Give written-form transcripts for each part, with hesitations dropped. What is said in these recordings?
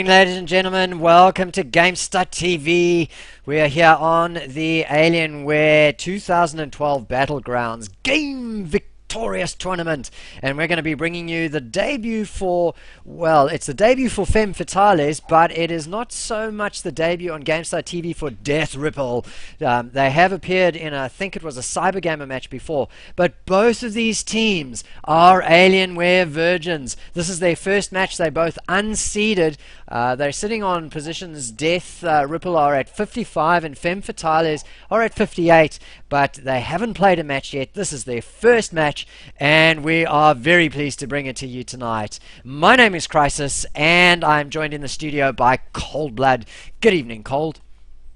evening, ladies and gentlemen. Welcome to GameStar TV. We are here on the Alienware 2012 Battlegrounds GameVictorious tournament, and we're going to be bringing you the debut for, well, it's the debut for Femme Fatales, but it is not so much the debut on GameStar TV for Death Ripple. They have appeared in, I think it was a Cybergamer match before, but both of these teams are Alienware virgins. This is their first match. They both unseeded. They're sitting on positions. Death Ripple are at 55 and Femme Fatales are at 58, but they haven't played a match yet. This is their first match, and we are very pleased to bring it to you tonight. My name is Chrisis, and I'm joined in the studio by Coldblood. Good evening, Cold.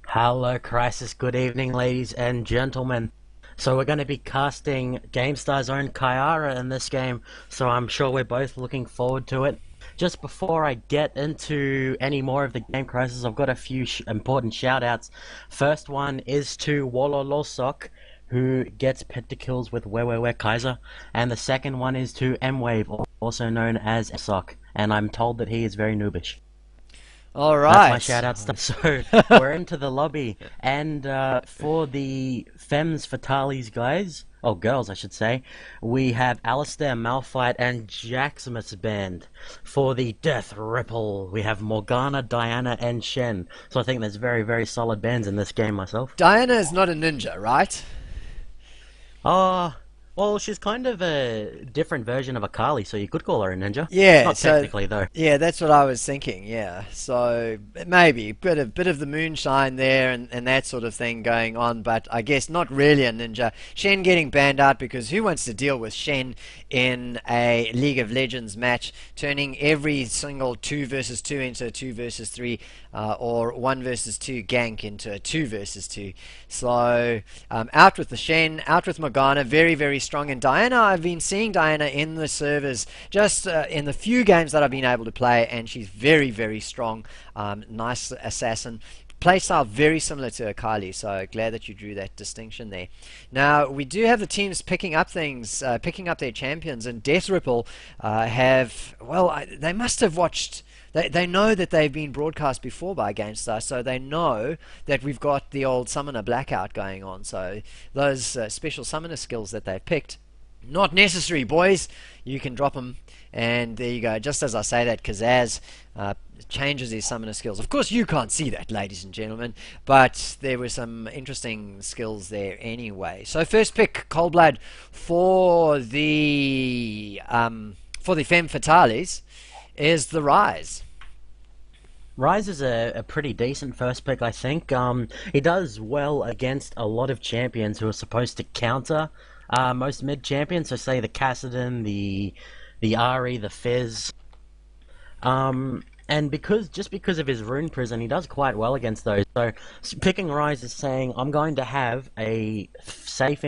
Hello, Crisis. Good evening, ladies and gentlemen. So we're going to be casting GameStar's own Kyara in this game, so I'm sure we're both looking forward to it. Just before I get into any more of the game, Crisis, I've got a few important shout-outs. First one is to Wololosok, who gets pentakills with Where Kaiser, and the second one is to M-Wave, also known as Sok, and I'm told that he is very noobish. All right. That's my shout-out stuff. So we're into the lobby, and for the Femmes Fatales guys, oh girls I should say, we have Alistair, Malphite, and Jaximus band. For the Death Ripple, we have Morgana, Diana, and Shen. So I think there's very, very solid bands in this game myself. Diana is not a ninja, right? Well, she's kind of a different version of a Kali, so you could call her a ninja. Yeah, not technically though. Yeah, that's what I was thinking. Yeah, so maybe bit of the moonshine there and that sort of thing going on, but I guess not really a ninja. Shen getting banned out because who wants to deal with Shen in a League of Legends match, turning every single 2 versus 2 into a 2 versus 3 or 1 versus 2 gank into a 2 versus 2. So out with the Shen, out with Morgana, very, very strong. And Diana, I've been seeing Diana in the servers just in the few games that I've been able to play, and she's very, very strong. Nice assassin. Playstyle very similar to Akali, so glad that you drew that distinction there. Now, we do have the teams picking up things, picking up their champions, and Death Ripple they must have watched. They know that they've been broadcast before by GameStar, so they know that we've got the old Summoner Blackout going on. So those special Summoner skills that they've picked, not necessary, boys. You can drop them, and there you go. Just as I say that, Kazaz changes his Summoner skills. Of course, you can't see that, ladies and gentlemen, but there were some interesting skills there anyway. So first pick, Coldblood, for the Femme Fatales is the Rise. Rise is a pretty decent first pick, I think. He does well against a lot of champions who are supposed to counter most mid champions, so say the Kassadin, the Ari, the Fizz. And because of his rune prison, he does quite well against those. So picking Rise is saying I'm going to have a safe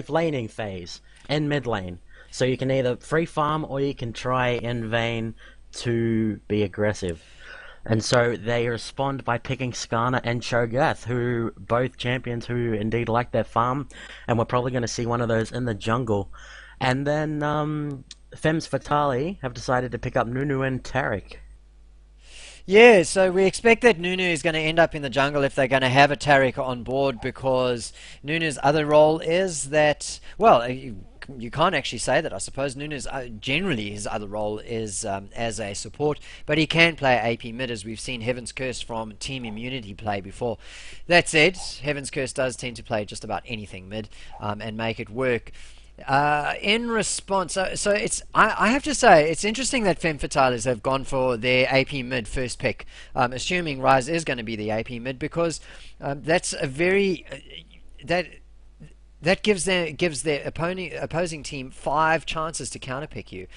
laning phase in mid lane. So you can either free farm or you can try in vain to be aggressive. And so they respond by picking Skarner and Cho'Gath, who both champions who indeed like their farm, and we're probably going to see one of those in the jungle. And then Femmes Fatale have decided to pick up Nunu and Taric. Yeah, so we expect that Nunu is going to end up in the jungle if they're going to have a Taric on board, because Nunu's other role is that, well, you can't actually say that. I suppose Nunu's generally his other role is as a support, but he can play AP mid, as we've seen Heaven's Curse from Team Immunity play before. That said, Heaven's Curse does tend to play just about anything mid and make it work. In response, so it's I have to say it's interesting that Femme Fatales have gone for their AP mid first pick, assuming Rise is going to be the AP mid, because that's a very that gives their opposing team 5 chances to counterpick you.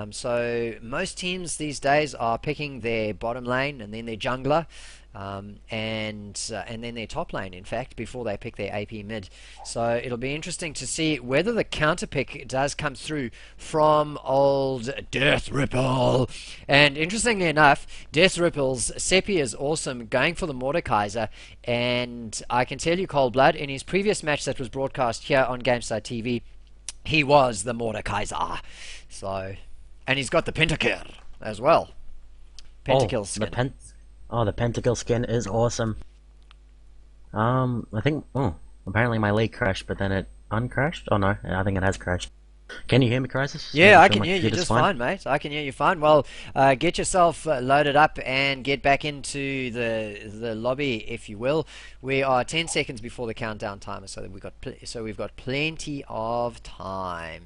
So most teams these days are picking their bottom lane and then their jungler, and then their top lane, in fact, before they pick their AP mid. So it'll be interesting to see whether the counter pick does come through from old Death Ripple. And interestingly enough, Death Ripple's Seppi is awesome, going for the Mordekaiser. And I can tell you, Coldblood, in his previous match that was broadcast here on GameStar TV, he was the Mordekaiser. So, and he's got the Pentakir as well. Pentakill the skin. the pentakill skin is awesome. I think apparently my league crashed, but then it uncrashed. Oh no, I think it has crashed. Can you hear me, Crisis? Yeah, Making I sure can my hear you computer's just fine. fine, mate. I can hear you fine. Well, get yourself loaded up and get back into the lobby, if you will. We are 10 seconds before the countdown timer, so that we've got plenty of time.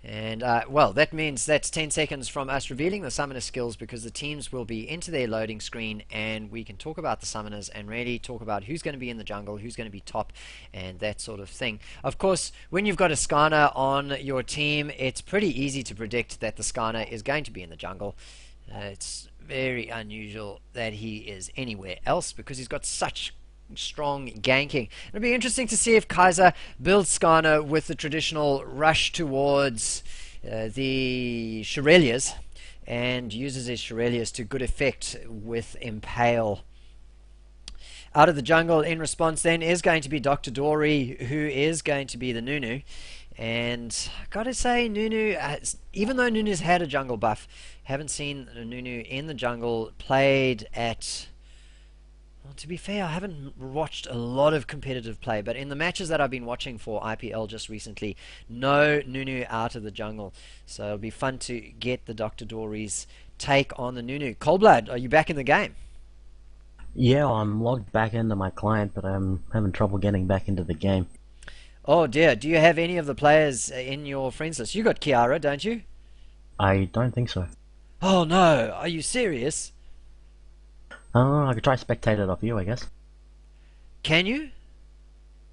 And, well, that means that's 10 seconds from us revealing the summoner skills, because the teams will be into their loading screen and we can talk about the summoners and really talk about who's going to be in the jungle, who's going to be top, and that sort of thing. Of course, when you've got a Skarner on your team, it's pretty easy to predict that the Skarner is going to be in the jungle. It's very unusual that he is anywhere else because he's got such strong ganking. It'll be interesting to see if Kaiser builds Skarner with the traditional rush towards the Shurelias and uses his Shurelias to good effect with Impale. Out of the jungle in response then is going to be Dr. Dory, who is going to be the Nunu. And I gotta say, Nunu, even though Nunu's had a jungle buff, haven't seen Nunu in the jungle played at... Well, to be fair, I haven't watched a lot of competitive play, but in the matches that I've been watching for IPL just recently, no Nunu out of the jungle. So it'll be fun to get the Dr. Dory's take on the Nunu. Coldblood, are you back in the game? Yeah, I'm logged back into my client, but I'm having trouble getting back into the game. Oh dear, do you have any of the players in your friends list? You got Kiara, don't you? I don't think so. Oh no, are you serious? I could try spectate it off you, I guess. Can you?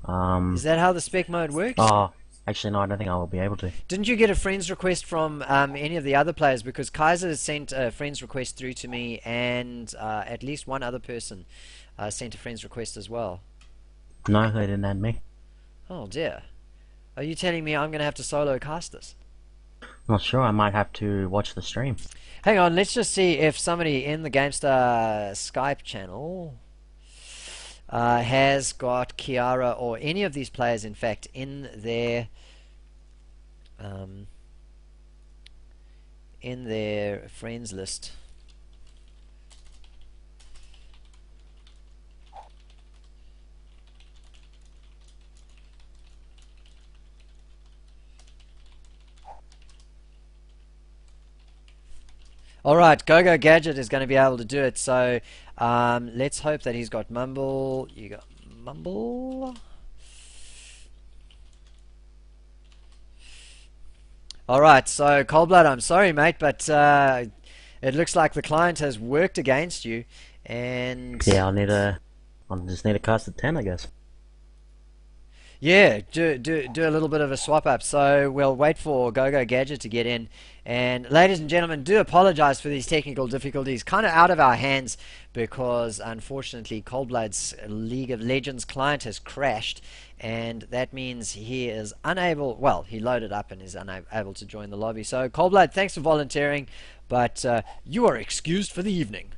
Um, Is that how the spec mode works? oh, actually no, I don't think I will be able to. Didn't you get a friends request from any of the other players? Because Kaiser sent a friends request through to me, and at least one other person sent a friends request as well. No, they didn't add me. Oh dear. Are you telling me I'm going to have to solo cast this? Not sure, I might have to watch the stream. Hang on, let's just see if somebody in the GameStar Skype channel has got Kiara or any of these players, in fact, in their friends list. Alright, GoGoGadget is going to be able to do it, so let's hope that he's got Mumble. You got Mumble? Alright, so Coldblood, I'm sorry mate, but it looks like the client has worked against you, and... Yeah, I'll just need to cast a 10, I guess. Yeah, do a little bit of a swap up. So we'll wait for GoGoGadget to get in. And ladies and gentlemen, do apologize for these technical difficulties. Kind of out of our hands because unfortunately Coldblood's League of Legends client has crashed. And that means he is unable, well, he loaded up and is unable to join the lobby. So Coldblood, thanks for volunteering, but you are excused for the evening.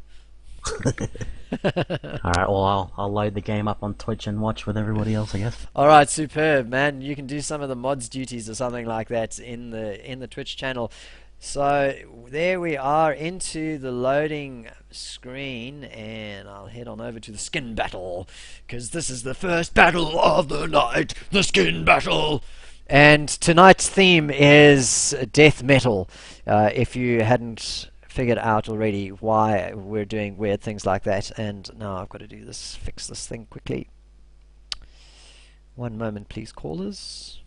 Alright, well I'll load the game up on Twitch and watch with everybody else, I guess. Alright, superb, man. You can do some of the mods duties or something like that in the Twitch channel. So there we are into the loading screen, and I'll head on over to the skin battle, because this is the first battle of the night, the skin battle. And tonight's theme is death metal, if you hadn't figured out already why we're doing weird things like that. And now I've got to do this, fix this thing quickly. One moment please, callers.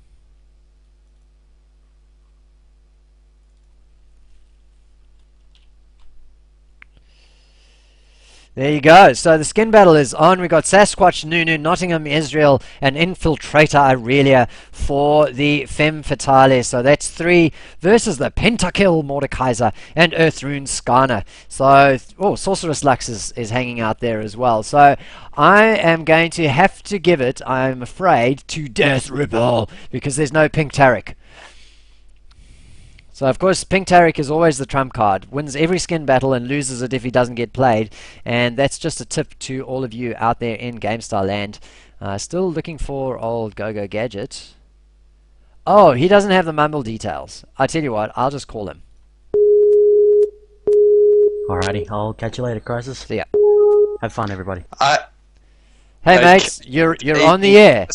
There you go. So the skin battle is on. We got Sasquatch, Nunu, Nottingham, Israel, and Infiltrator Aurelia for the Femme Fatale. So that's 3 versus the Pentakill Mordekaiser and Earthrune Skarner. So, oh, Sorceress Lux is hanging out there as well. So I am going to have to give it, I'm afraid, to Death Ripple because there's no Pink Taric. So of course Pink Taric is always the trump card, wins every skin battle and loses it if he doesn't get played, and that's just a tip to all of you out there in GameStar land. Still looking for old GoGoGadget. Oh, he doesn't have the mumble details. I tell you what, I'll just call him. Alrighty, I'll catch you later, Crisis. See ya. Have fun, everybody. Hey, Okay. mates, you're on the air.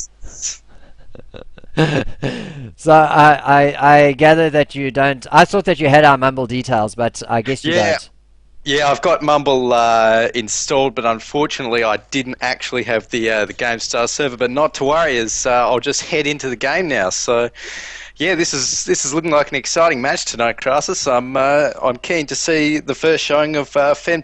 So I gather that you don't. I thought that you had our Mumble details, but I guess you don't. Yeah, I've got Mumble installed, but unfortunately I didn't actually have the GameStar server. But not to worry, as I'll just head into the game now. So, yeah, this is looking like an exciting match tonight, Crisis. I'm keen to see the first showing of Femme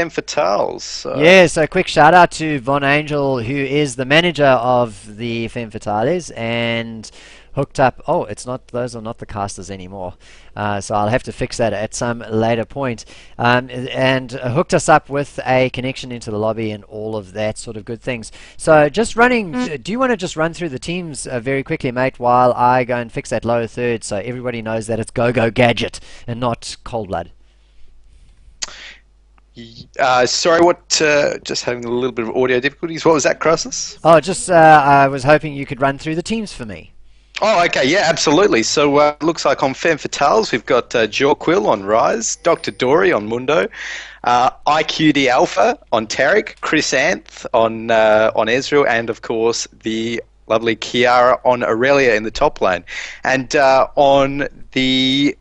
Fatales. So. Yeah, so quick shout out to Von Angel, who is the manager of the Femme Fatales, and hooked up. Oh, it's not; those are not the casters anymore. So I'll have to fix that at some later point. And hooked us up with a connection into the lobby and all of that sort of good things. So just running. Do you want to just run through the teams very quickly, mate, while I go and fix that lower third, so everybody knows that it's GoGoGadget and not Coldblood. Sorry, what? Just having a little bit of audio difficulties. What was that, Crisis? Oh, just I was hoping you could run through the teams for me. Oh, okay, yeah, absolutely. So looks like on Femme Fatales we've got Jorquill on Rise, Dr. Dory on Mundo, IQD Alpha on Tarek, Chrysanth on Ezreal, and of course the lovely Kiara on Aurelia in the top lane. And on the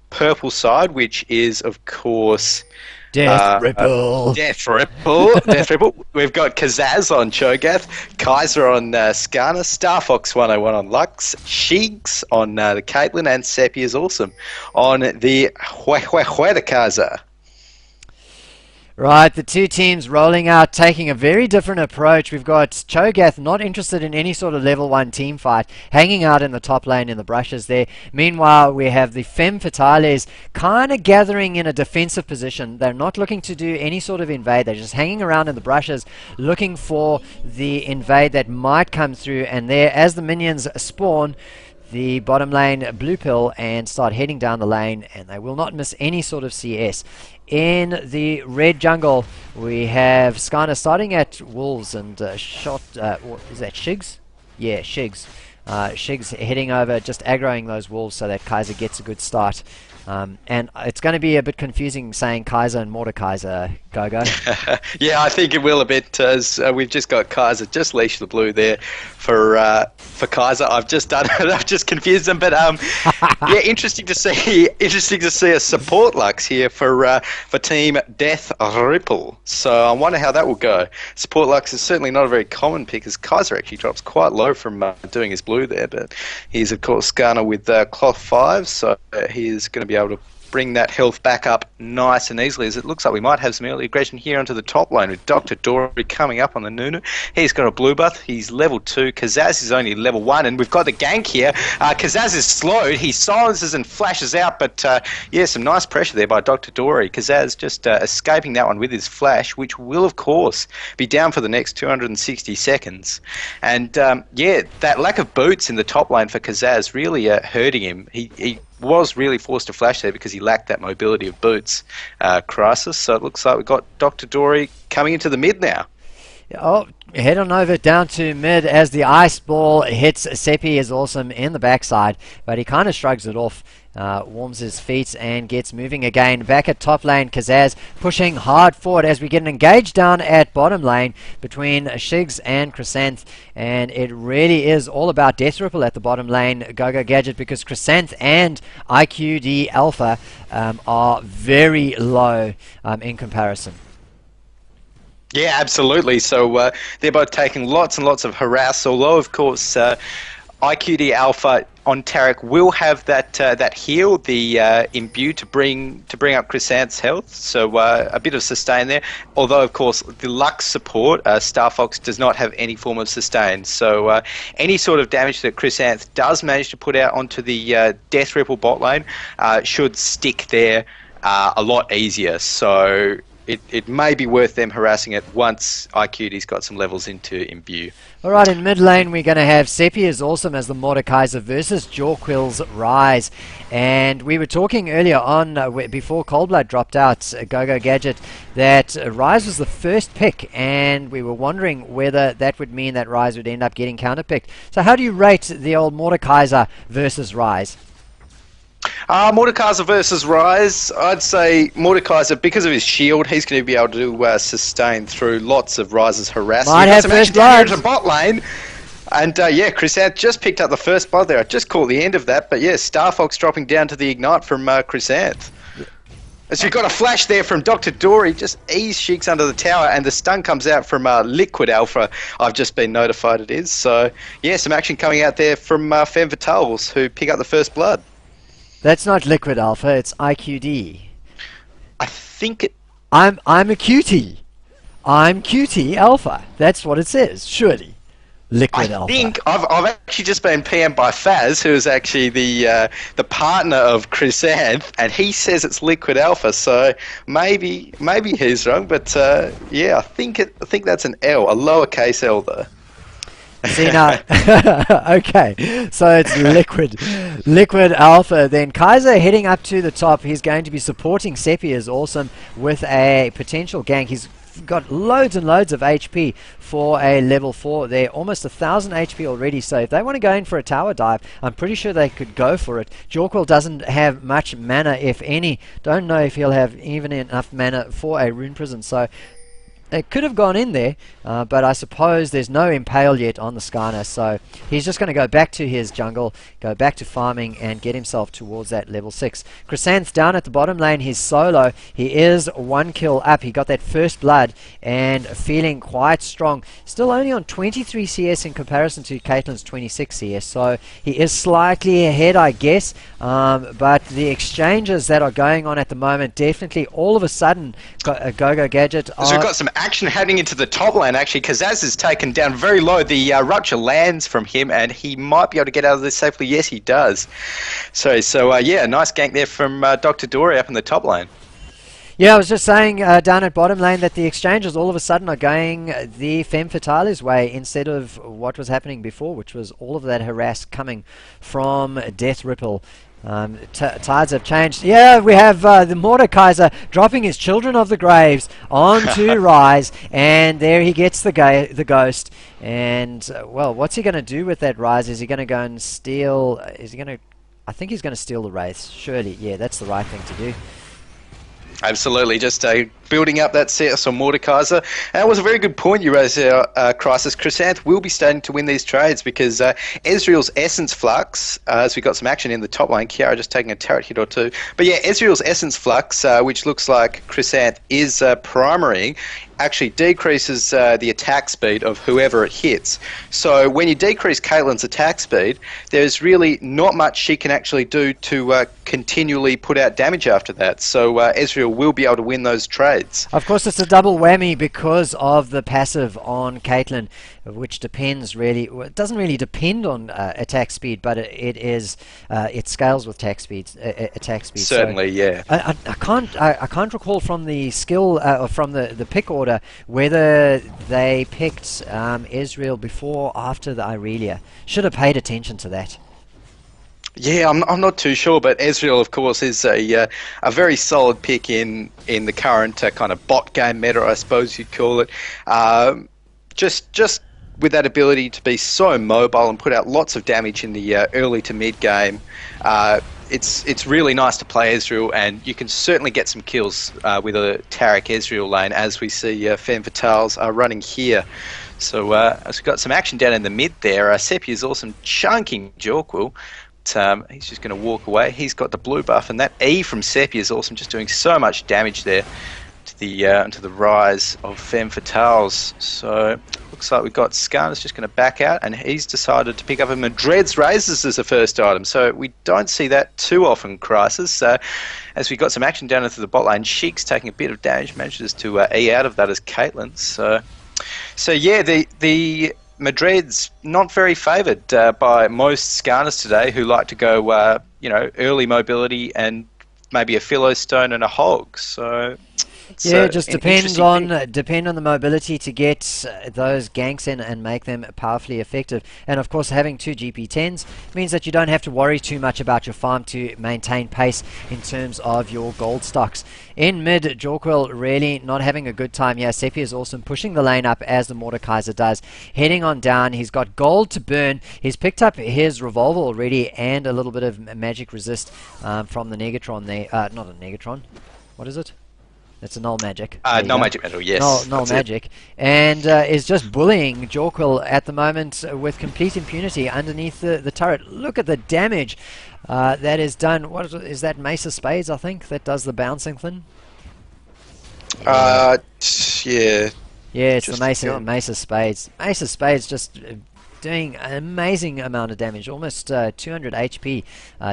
purple side, which is of course Death Ripple. Death Ripple. We've got Kazaz on Cho'Gath, Kaiser on Skarner, Starfox 101 on Lux, Shigs on the Caitlyn, and Seppi is awesome on the Kaiser. Right, the two teams rolling out, taking a very different approach. We've got Cho'Gath not interested in any sort of level 1 team fight, hanging out in the top lane in the brushes there. Meanwhile, we have the Femme Fatales kind of gathering in a defensive position. They're not looking to do any sort of invade. They're just hanging around in the brushes, looking for the invade that might come through. And there, as the minions spawn, the bottom lane blue pill and start heading down the lane, and they will not miss any sort of CS. In the red jungle, we have Skarner starting at Wolves and shot. What is that, Shigs? Yeah, Shigs. Shigs heading over, just aggroing those Wolves so that Kaiser gets a good start. And it's going to be a bit confusing saying Kaiser and Mordekaiser, Gogo. Yeah, I think it will a bit, as we've just got Kaiser just leash the blue there for Kaiser. I've just done it. I've just confused them, but yeah, interesting to see a support Lux here for Team Death Ripple. So I wonder how that will go. Support Lux is certainly not a very common pick, as Kaiser actually drops quite low from doing his blue there, but he's of course Skarner with Cloth 5, so he is going to be able to bring that health back up nice and easily, as it looks like we might have some early aggression here onto the top lane with Dr. Dory coming up on the Nunu. He's got a blue buff. He's level 2. Kazaz is only level 1, and we've got the gank here. Kazaz is slowed. He silences and flashes out, but yeah, some nice pressure there by Dr. Dory. Kazaz just escaping that one with his flash, which will, of course, be down for the next 260 seconds. And yeah, that lack of boots in the top lane for Kazaz really hurting him. He was really forced to flash there because he lacked that mobility of boots, Crisis. So it looks like we've got Dr. Dory coming into the mid now. Oh, head on over down to mid as the ice ball hits. Seppi is awesome in the backside, but he kind of shrugs it off, warms his feet and gets moving again. Back at top lane, Kazaz pushing hard forward as we get an engage down at bottom lane between Shigs and Chrysanth, and it really is all about Death Ripple at the bottom lane, GoGoGadget, because Chrysanth and IQD Alpha are very low in comparison. Yeah, absolutely. So they're both taking lots and lots of harass, although of course IQD Alpha on Tarek will have that heal, the imbue to bring up Chrysanth's health, so a bit of sustain there. Although of course the Lux support, Starfox, does not have any form of sustain, so any sort of damage that Chrysanth does manage to put out onto the Death Ripple bot lane should stick there a lot easier. So it may be worth them harassing it once IQD's got some levels into imbue. Alright, in mid lane we're going to have Seppi is awesome as the Mordekaiser versus Jorquill's Rise. And we were talking earlier on, before Coldblood dropped out, GoGoGadget, that Rise was the first pick, and we were wondering whether that would mean that Rise would end up getting counterpicked. So how do you rate the old Mordekaiser versus Rise? Mordekaiser versus Rise. I'd say Mordekaiser, because of his shield, he's going to be able to sustain through lots of Rise's harassment. Might have first blood. Into bot lane. And yeah, Chrisant just picked up the first blood there. I just caught the end of that. But yeah, Star Fox dropping down to the ignite from Chrisant. As you've got a flash there from Dr. Dory, just ease Sheiks under the tower, and the stun comes out from Liquid Alpha. I've just been notified it is. So yeah, some action coming out there from Femme Fatales, who pick up the first blood. That's not Liquid Alpha, it's IQD. I think it... I'm a cutie. I'm cutie alpha. That's what it says, surely. Liquid Alpha. I think I've actually just been PM'd by Faz, who is actually the partner of Chrisanth, and he says it's Liquid Alpha. So maybe he's wrong, but yeah, I think that's an L, a lowercase L though. See now, okay, so it's Liquid Alpha. Then Kaiser heading up to the top. He's going to be supporting Seppi is awesome with a potential gank. He's got loads and loads of HP for a level 4. They're almost 1,000 HP already, so if they want to go in for a tower dive, I'm pretty sure they could go for it. Jorquil doesn't have much mana, if any. Don't know if he'll have even enough mana for a rune prison, so it could have gone in there, but I suppose there's no impale yet on the Skarner, so he's just going to go back to his jungle, go back to farming, and get himself towards that level 6. Chrisanth down at the bottom lane, he's solo. He is 1 kill up. He got that first blood and feeling quite strong. Still only on 23 CS in comparison to Caitlyn's 26 CS, so he is slightly ahead, I guess, but the exchanges that are going on at the moment, definitely all of a sudden, GoGoGadget So we've got some action heading into the top lane, actually, because Kazaz is taken down very low. The Rupture lands from him, and he might be able to get out of this safely. Yes, he does. So yeah, nice gank there from Dr. Dory up in the top lane. Yeah, I was just saying down at bottom lane that the exchanges all of a sudden are going the Femme Fatales way instead of what was happening before, which was all of that harass coming from Death Ripple. Tides have changed. Yeah, we have the Mordekaiser dropping his Children of the Graves onto Rise, and there he gets the ghost. And well, what's he going to do with that Rise? Is he going to go and steal? Is he going to? I think he's going to steal the Wraith. Surely, yeah, that's the right thing to do. Absolutely, just building up that CS on Mordekaiser. And it was a very good point you raised there, Chrisis. Chrisanth will be starting to win these trades because Ezreal's Essence Flux, as we got some action in the top lane, Kiara just taking a turret hit or two. But yeah, Ezreal's Essence Flux, which looks like Chrisanth is primarying, actually decreases the attack speed of whoever it hits. So when you decrease Caitlyn's attack speed, there's really not much she can actually do to continually put out damage after that. So Ezreal will be able to win those trades. Of course, it's a double whammy because of the passive on Caitlyn, which depends really. Well, it doesn't really depend on attack speed, but it scales with attack speed. Certainly, so, yeah. I can't recall from the skill or from the pick order whether they picked Ezreal before or after the Irelia. Should have paid attention to that. Yeah, I'm not too sure, but Ezreal, of course, is a very solid pick in the current kind of bot game meta, I suppose you'd call it. Just with that ability to be so mobile and put out lots of damage in the early to mid game, it's really nice to play Ezreal, and you can certainly get some kills with a Taric Ezreal lane, as we see Femme Fatales are running here. So as we've got some action down in the mid there, Seppi is awesome chunking Jorquil. He's just going to walk away. He's got the blue buff, and that E from Seppi is awesome, just doing so much damage there to the Rise of Femme Fatales. So looks like we've got Skarner's just going to back out, and he's decided to pick up a Madred's Razors as a first item. So we don't see that too often, Crisis. As we got some action down into the bot lane, Sheik's taking a bit of damage, manages to E out of that as Caitlyn. So yeah, the Madred's not very favoured by most Skarners today, who like to go, early mobility and maybe a Philostone and a Hog. So Yeah, it just interesting depend on the mobility to get those ganks in and make them powerfully effective. And of course, having two GP10s means that you don't have to worry too much about your farm to maintain pace in terms of your gold stocks. In mid, Jorquil really not having a good time here. Seppi is awesome, pushing the lane up as the Mordekaiser does. Heading on down, he's got gold to burn. He's picked up his revolver already and a little bit of magic resist from the Negatron there. Not a Negatron. What is it? It's a null magic. Null magic metal, yes. Null magic. And is just bullying Jorquil at the moment with complete impunity underneath the turret. Look at the damage that is done. What is that? Mace of Spades, I think, that does the bouncing thing? Yeah. Yeah, it's the Mace of Spades. Mace of Spades just doing an amazing amount of damage. Almost 200 HP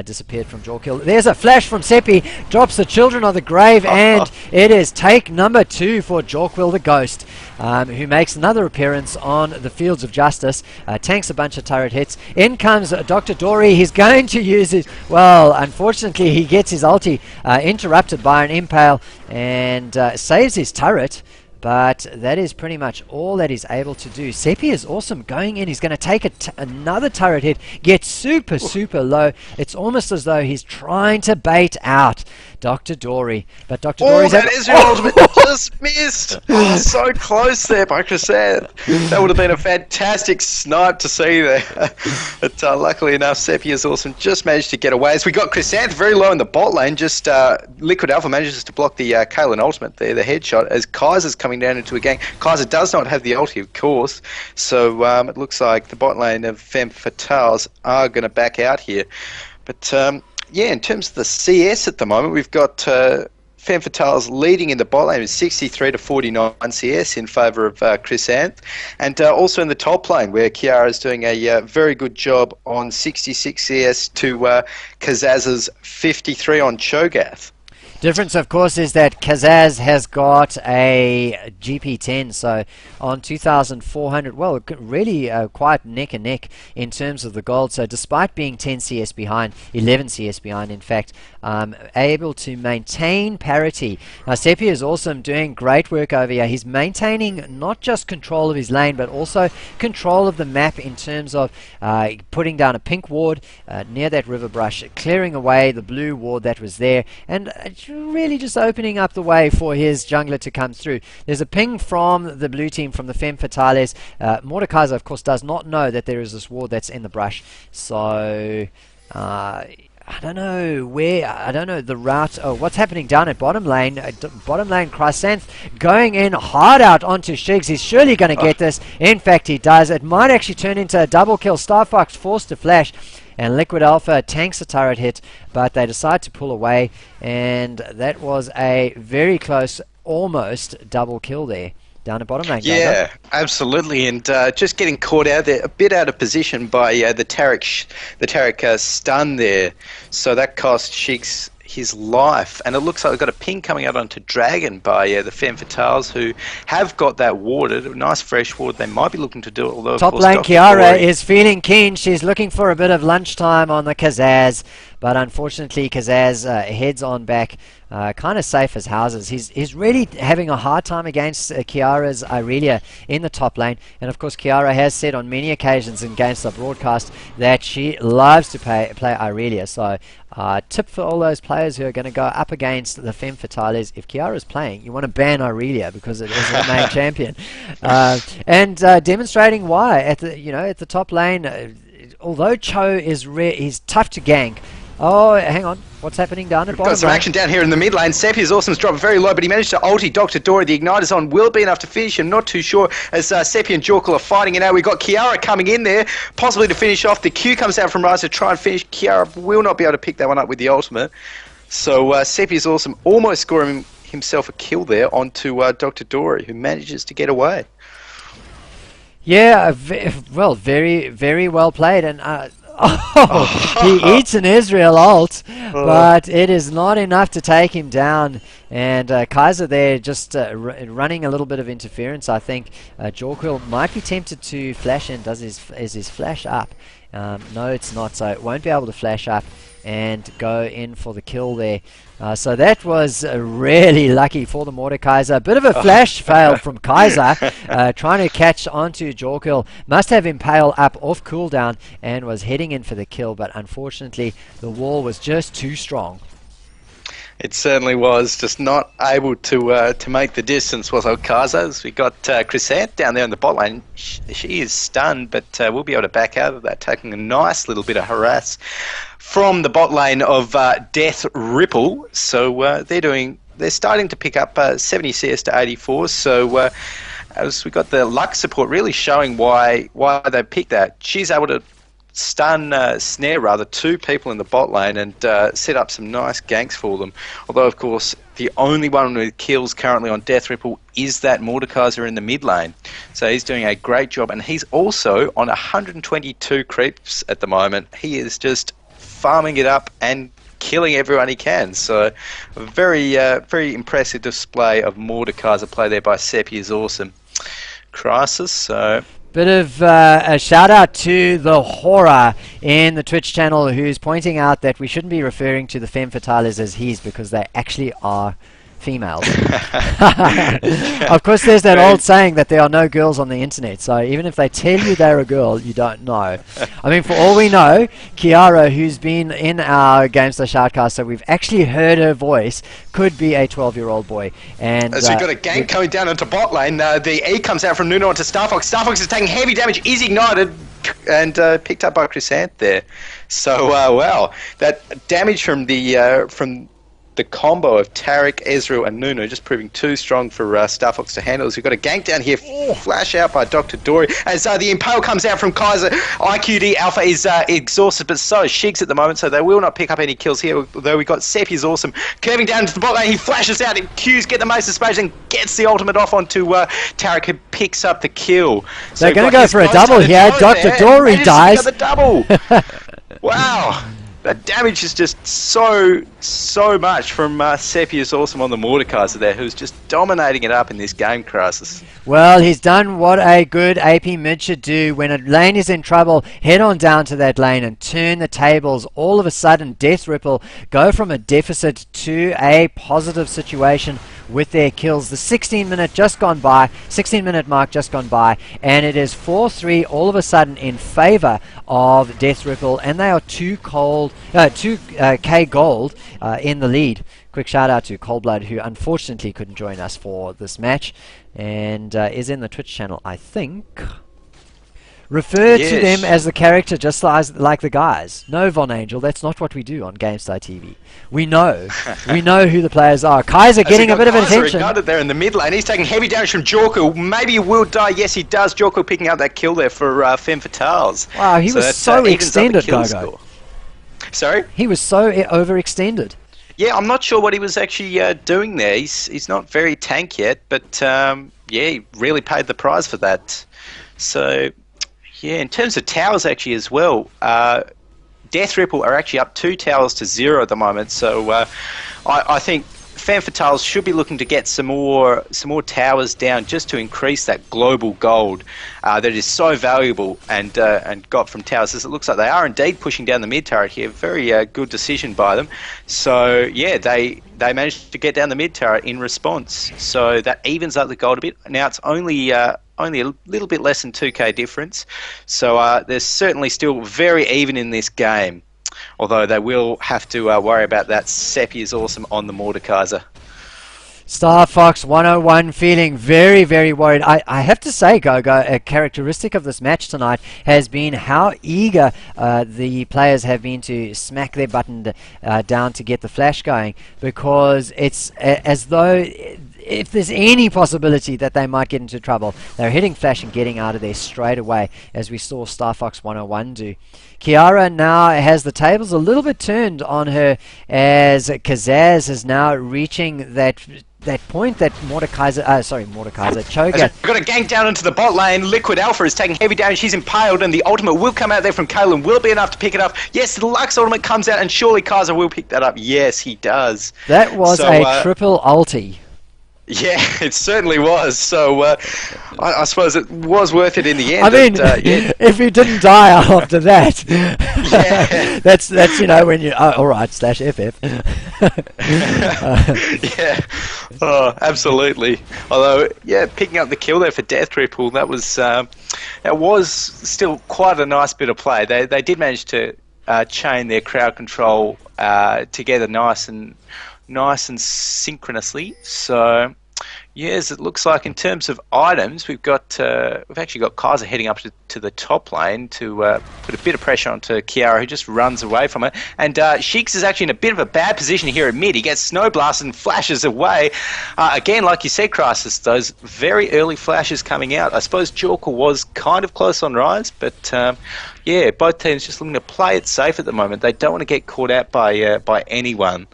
disappeared from Jorquil. There's a flash from Seppi. Drops the Children of the Grave, and it is take number 2 for Jorquil the Ghost, who makes another appearance on the Fields of Justice. Tanks a bunch of turret hits. In comes Dr. Dory. He's going to use his... Well, unfortunately, he gets his ulti interrupted by an impale and saves his turret. But that is pretty much all that he's able to do. Seppi is awesome going in. He's going to take another turret hit, get super low. It's almost as though he's trying to bait out Dr. Dory. But Dr. Dory's... that is your ultimate. Just missed. Oh, so close there by Chrisis. That would have been a fantastic snipe to see there. But luckily enough, Seppi is awesome. Just managed to get away. As we got Chrisis very low in the bot lane. Just Liquid Alpha manages to block the Kalen ultimate there, the headshot, as Kaiser's coming down into a gang. Kaiser does not have the ulti, of course, so it looks like the bot lane of Femme Fatales are going to back out here. But yeah, in terms of the CS at the moment, we've got Femme Fatales leading in the bot lane with 63 to 49 CS in favour of Chrisanth, and also in the top lane where Kiara is doing a very good job on 66 CS to Kazaz's 53 on Cho'Gath. Difference, of course, is that Kazaz has got a GP10, so on 2,400, well, really quite neck and neck in terms of the gold. So despite being 10 CS behind, 11 CS behind, in fact, able to maintain parity. Now, Seppi is awesome, doing great work over here. He's maintaining not just control of his lane, but also control of the map in terms of putting down a pink ward near that river brush, clearing away the blue ward that was there, and really just opening up the way for his jungler to come through. There's a ping from the blue team, from the Femme Fatales. Mordekaiser, of course, does not know that there is this ward that's in the brush. So, I don't know the route. Oh, what's happening down at bottom lane? Bottom lane, Chrysanth going in hard out onto Shigs. He's surely going to get this. In fact, he does. It might actually turn into a double kill. Starfox forced to flash, and Liquid Alpha tanks a turret hit, but they decide to pull away, and that was a very close, almost double kill there down at bottom lane. Yeah, absolutely, and just getting caught out there, a bit out of position by the Taric stun there, so that cost Shigs his life, and it looks like we've got a ping coming out onto Dragon by the Femme Fatales, who have got that warded, a nice fresh ward. They might be looking to do it, although top lane Kiara is feeling keen. She's looking for a bit of lunchtime on the Kazaz, but unfortunately Kazaz heads on back, kind of safe as houses. He's really having a hard time against Kiara's Irelia in the top lane, and of course Kiara has said on many occasions against the broadcast that she loves to play Irelia. So tip for all those players who are going to go up against the Femme Fatales: if Kiara's playing, you want to ban Irelia because it is the main champion, and demonstrating why at the top lane. Although Cho is tough to gank. Oh, hang on. What's happening down at bottom? Got some action down here in the mid lane. Seppi is awesome's dropped very low, but he managed to ulti Dr. Dory. The igniter's on. Will be enough to finish him. Not too sure, as Seppi and Jorquil are fighting it out. We've got Kiara coming in there, possibly to finish off. The Q comes out from Rise to try and finish. Kiara will not be able to pick that one up with the ultimate. So Seppi is awesome, almost scoring himself a kill there onto Dr. Dory, who manages to get away. Yeah, well, very, very well played, and he eats an Israel ult, but it is not enough to take him down. And Kaiser there just running a little bit of interference. I think Jorquil might be tempted to flash in. Is his flash up? No, it's not, so it won't be able to flash up and go in for the kill there. So that was really lucky for the Mordekaiser. A bit of a flash fail from Kaiser, trying to catch onto Jorquil. Must have Impale up off cooldown and was heading in for the kill, but unfortunately the wall was just too strong. It certainly was, just not able to make the distance, was Kaiser. We got Chrisis down there in the bot lane. She is stunned, but we'll be able to back out of that, taking a nice little bit of harass from the bot lane of Death Ripple. So they're starting to pick up 70 CS to 84. So as we got the luck support really showing why they picked that. She's able to snare rather two people in the bot lane and set up some nice ganks for them. Although of course the only one with kills currently on Death Ripple is that Mordekaiser in the mid lane. So he's doing a great job, and he's also on 122 creeps at the moment. He is just farming it up and killing everyone he can. So a very impressive display of Mordekaiser play there by Seppi is awesome. Chrisis, so bit of a shout out to the horror in the Twitch channel, who's pointing out that we shouldn't be referring to the Femme fatales as he's, because they actually are females. Of course, there's that old saying that there are no girls on the internet, so even if they tell you they're a girl, you don't know. I mean, for all we know, Kiara, who's been in our GameStar Shoutcast, so we've actually heard her voice, could be a 12-year-old boy. And so you've got a gank coming down into bot lane. The E comes out from Nuno onto Starfox. Starfox is taking heavy damage, is ignited, and picked up by Chrisis there. So, wow, that damage from the combo of Tarek, Ezreal, and Nuno just proving too strong for Starfox to handle. So we've got a gank down here, flash out by Dr. Dory. As the Impale comes out from Kaiser, IQD Alpha is exhausted, but so is Shigs at the moment, so they will not pick up any kills here. Although we've got Seppi is awesome. Curving down into the bot lane, he flashes out, Q's get the most of space and gets the ultimate off onto Tarek, who picks up the kill. So they're going to go for a double here. Dr. Dory dies. Got the double. Wow. That damage is just so much from Seppi is awesome on the Mordekaiser there, who's just dominating it up in this game, Chrisis. Well, he's done what a good AP mid should do. When a lane is in trouble, head on down to that lane and turn the tables. All of a sudden, Death Ripple go from a deficit to a positive situation with their kills. The 16-minute mark just gone by, and it is 4-3 all of a sudden in favor of Death Ripple, and they are 2k gold in the lead. Quick shout out to Coldblood, who unfortunately couldn't join us for this match, and is in the Twitch channel, I think. Refer to them as the character, just like the guys. No, Von Angel, that's not what we do on GameStar TV. We know who the players are. Kaiser getting a bit of attention. There in the mid lane, he's taking heavy damage from Jorquil. Maybe he will die. Yes, he does. Jorquil picking up that kill there for Femme fatales. Wow, he was so extended, Gogo. Sorry? He was so overextended. Yeah, I'm not sure what he was actually doing there. He's not very tank yet, but yeah, he really paid the price for that. So yeah, in terms of towers actually as well, Death Ripple are actually up 2 towers to 0 at the moment. So I think Femme fatales should be looking to get some more towers down just to increase that global gold that is so valuable and got from towers. As it looks like they are indeed pushing down the mid turret here. Very good decision by them. So yeah, they managed to get down the mid turret in response. So that evens up the gold a bit. Now it's only a little bit less than 2k difference. So there's certainly still very even in this game. Although they will have to worry about that. Seppi is awesome on the Mordekaiser. Star Fox 101 feeling very, very worried. I have to say, Gogo, a characteristic of this match tonight has been how eager the players have been to smack their button down to get the flash going, because it's as though if there's any possibility that they might get into trouble, they're hitting flash and getting out of there straight away, as we saw Star Fox 101 do. Kiara now has the tables a little bit turned on her, as Kazaz is now reaching that point that Choga. We've got a gank down into the bot lane. Liquid Alpha is taking heavy damage. He's impaled, and the ultimate will come out there from Kalen. Will be enough to pick it up. Yes, the Lux ultimate comes out, and surely Kaiser will pick that up. Yes, he does. That was a triple ulti. Yeah, it certainly was. So I suppose it was worth it in the end. I mean, yeah. if you didn't die after that, yeah. that's when you all right /FF. Yeah, oh, absolutely. Although, yeah, picking up the kill there for Death Ripple, that was still quite a nice bit of play. They did manage to chain their crowd control together nice and synchronously. So yes, it looks like in terms of items, we've actually got Kaiser heading up to the top lane to put a bit of pressure onto Kiara, who just runs away from it. And Sheiks is actually in a bit of a bad position here at mid. He gets snow blasted and flashes away. Again, like you said, Crisis, those very early flashes coming out. I suppose Jorkel was kind of close on Rise, but yeah, both teams just looking to play it safe at the moment. They don't want to get caught out by anyone.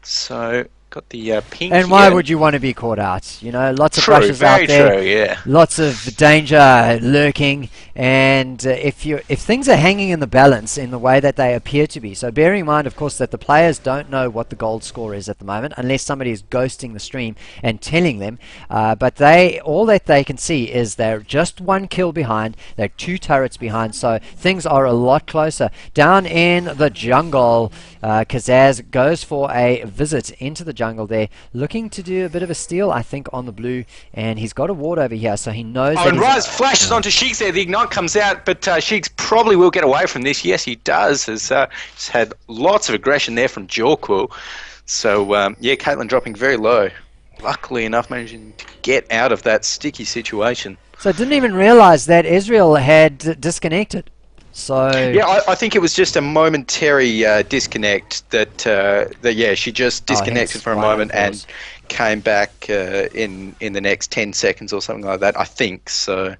So got the pink. And why would you want to be caught out? You know, lots of rushes out there. True, yeah. Lots of danger lurking, and if things are hanging in the balance in the way that they appear to be, so bearing in mind, of course, that the players don't know what the gold score is at the moment, unless somebody is ghosting the stream and telling them. But all that they can see is they're just one kill behind, they're 2 turrets behind, so things are a lot closer. Down in the jungle, Kazaz goes for a visit into the jungle there, looking to do a bit of a steal, I think, on the blue, and he's got a ward over here, so he knows that and Rise flashes onto Sheiks there. The ignite comes out, but Sheiks probably will get away from this. Yes, he does. Has just had lots of aggression there from Jorkul. So yeah, Caitlyn dropping very low. Luckily enough, managing to get out of that sticky situation. So I didn't even realize that Israel had disconnected. So yeah, I think it was just a momentary disconnect that yeah, she just disconnected for a moment and came back in the next 10 seconds or something like that, I think. So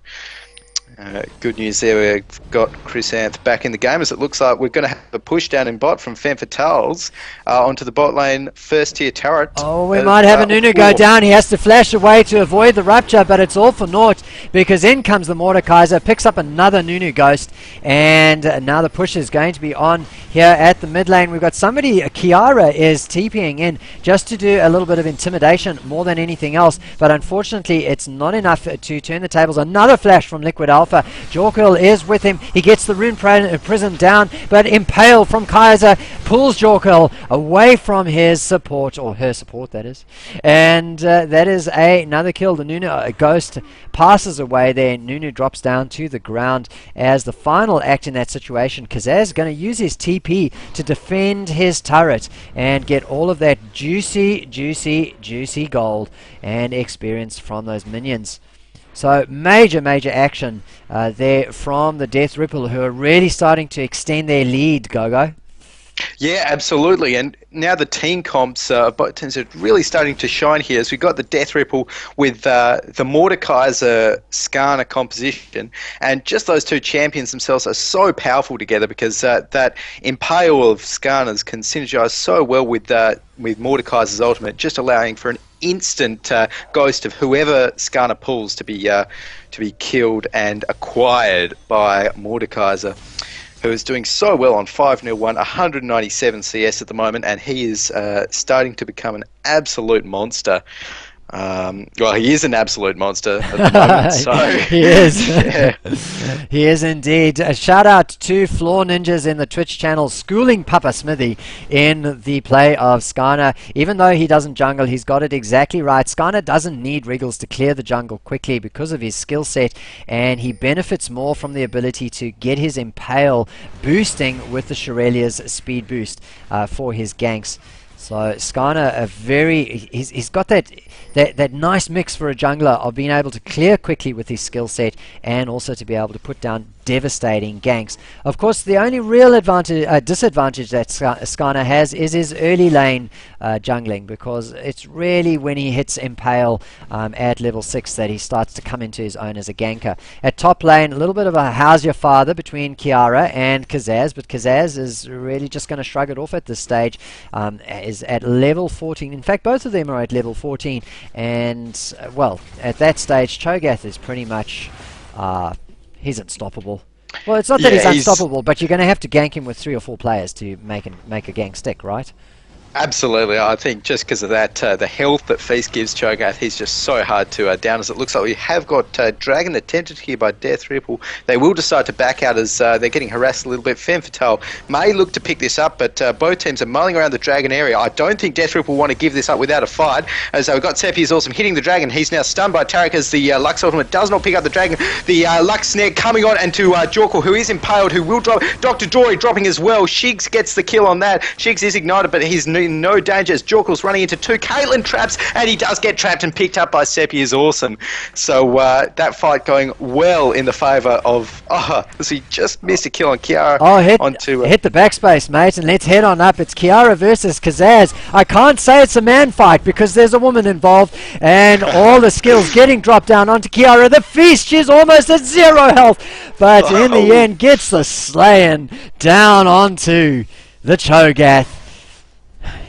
good news there. We've got Chrysanth back in the game, as it looks like we're going to have a push down in bot from Femme Fatales onto the bot lane first tier turret. Oh, we might have a Nunu go down. He has to flash away to avoid the rupture, but it's all for naught, because in comes the Mordekaiser, picks up another Nunu ghost, and now the push is going to be on here at the mid lane. We've got somebody, Kiara is TPing in just to do a little bit of intimidation more than anything else, but unfortunately it's not enough to turn the tables. Another flash from Liquid Alpha. Jorkel is with him. He gets the rune prism down, but Impale from Kaiser pulls Jorkel away from his support, or her support, that is. And that is another kill. The Nunu ghost passes away there. Nunu drops down to the ground as the final act in that situation. Kazaz is going to use his TP to defend his turret and get all of that juicy gold and experience from those minions. So major action there from the Death Ripple, who are really starting to extend their lead, Gogo. Yeah, absolutely. And now the team comps, both teams are really starting to shine here. As we've got the Death Ripple with the Mordekaiser Skarner composition, and just those two champions themselves are so powerful together, because that Impale of Skarners can synergize so well with Mordekaiser's ultimate, just allowing for an instant ghost of whoever Skarner pulls to be killed and acquired by Mordekaiser, who is doing so well on 5-0-1, 197 CS at the moment, and he is starting to become an absolute monster. Well, he is an absolute monster at the moment, so he is. Yeah. He is indeed. A shout out to Floor Ninjas in the Twitch channel, schooling Papa Smithy in the play of Skarner. Even though he doesn't jungle, he's got it exactly right. Skarner doesn't need Wriggles to clear the jungle quickly because of his skill set, and he benefits more from the ability to get his Impale boosting with the Shirelia's speed boost for his ganks. So Skarner, he's got that nice mix for a jungler of being able to clear quickly with his skill set, and also to be able to put down devastating ganks. Of course, the only real disadvantage that Skarner has is his early lane jungling, because it's really when he hits Impale at level 6 that he starts to come into his own as a ganker. At top lane, a little bit of a how's your father between Kiara and Kazaz, but Kazaz is really just going to shrug it off at this stage. is at level 14. In fact, both of them are at level 14. And, well, at that stage, Cho'Gath is pretty much... he's unstoppable. Well, it's not that he's unstoppable, but you're going to have to gank him with 3 or 4 players to make a gank stick, right? Absolutely, I think just because of that, the health that Feast gives Cho'Gath, he's just so hard to down. As it looks like we have got Dragon attempted here by Death Ripple. They will decide to back out as they're getting harassed a little bit. Femme may look to pick this up, but both teams are mulling around the Dragon area. I don't think Death Ripple want to give this up without a fight, as we've got Seppi is awesome hitting the Dragon. He's now stunned by Tarek as the Lux ultimate does not pick up the Dragon. The Lux snare coming on, and to Jorkle, who is impaled, who will drop. Dr. Dory dropping as well. Shigs gets the kill on that. Shigs is ignited, but he's in no danger as Jorkle's running into 2 Caitlyn traps, and he does get trapped and picked up by Seppi is awesome. So that fight going well in the favour of... as he just missed a kill on Kiara. Hit the backspace, mate, and let's head on up. It's Kiara versus Kazaz. I can't say it's a man fight because there's a woman involved, and all the skills getting dropped down onto Kiara. The Feast, she's almost at 0 health, but in the end gets the slaying down onto the Cho'Gath,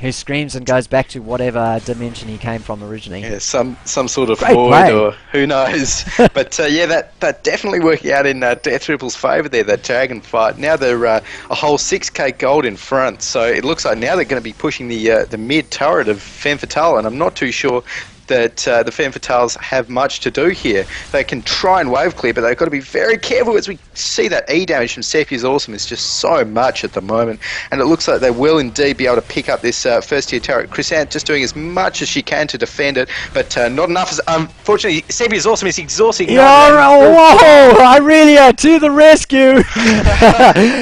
who screams and goes back to whatever dimension he came from originally. Yeah, some sort of void, or who knows. But yeah, that definitely working out in Death Ripple's favour there, that Dragon fight. Now they're a whole 6k gold in front, so it looks like now they're going to be pushing the mid turret of Femme Fatale, and I'm not too sure that the Femme Fatales have much to do here. They can try and wave clear, but they've got to be very careful, as we see that E damage from Seppi is awesome. It's just so much at the moment, and it looks like they will indeed be able to pick up this first tier turret. Chrisant just doing as much as she can to defend it, but not enough. Unfortunately, Seppi is awesome. He's exhausting. Whoa! Irelia to the rescue!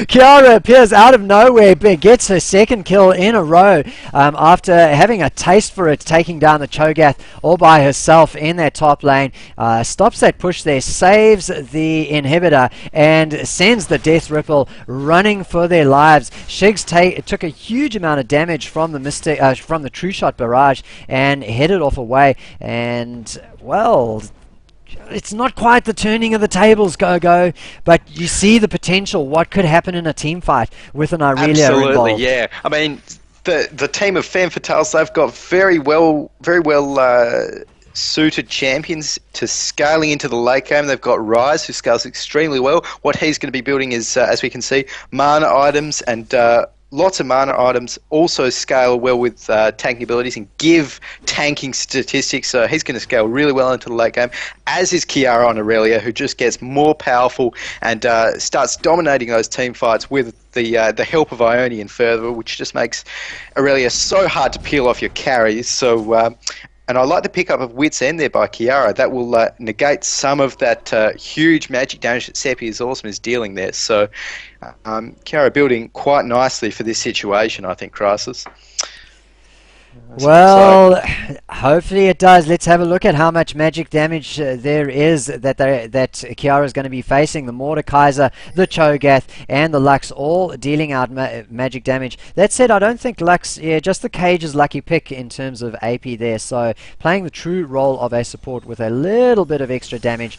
Kiara appears out of nowhere, but gets her second kill in a row after having a taste for it, taking down the Cho'Gath all by herself in that top lane. Stops that push there, saves the inhibitor, and sends the Death Ripple running for their lives. Shigs took a huge amount of damage from the True Shot barrage and headed off away. And well, it's not quite the turning of the tables, GoGo, but you see the potential. What could happen in a team fight with an Irelia involved? Absolutely, yeah. I mean, the team of Femme Fatales, they've got very well suited champions to scaling into the late game. They've got Rise, who scales extremely well. What he's going to be building is, as we can see, mana items, and lots of mana items also scale well with tanking abilities and give tanking statistics, so he's going to scale really well into the late game, as is Kiara on Irelia, who just gets more powerful and starts dominating those team fights with the help of Ionian further, which just makes Irelia so hard to peel off your carries. So and I like the pickup of Wit's End there by Kiara. That will negate some of that huge magic damage that Seppi is awesome is dealing there. So Kiara building quite nicely for this situation, I think, Crisis. Well, hopefully it does. Let's have a look at how much magic damage there is that Kiara is going to be facing. The Mordekaiser, the Cho'Gath, and the Lux all dealing out magic damage. That said, I don't think Lux, just the Cage's lucky pick in terms of AP there. So playing the true role of a support with a little bit of extra damage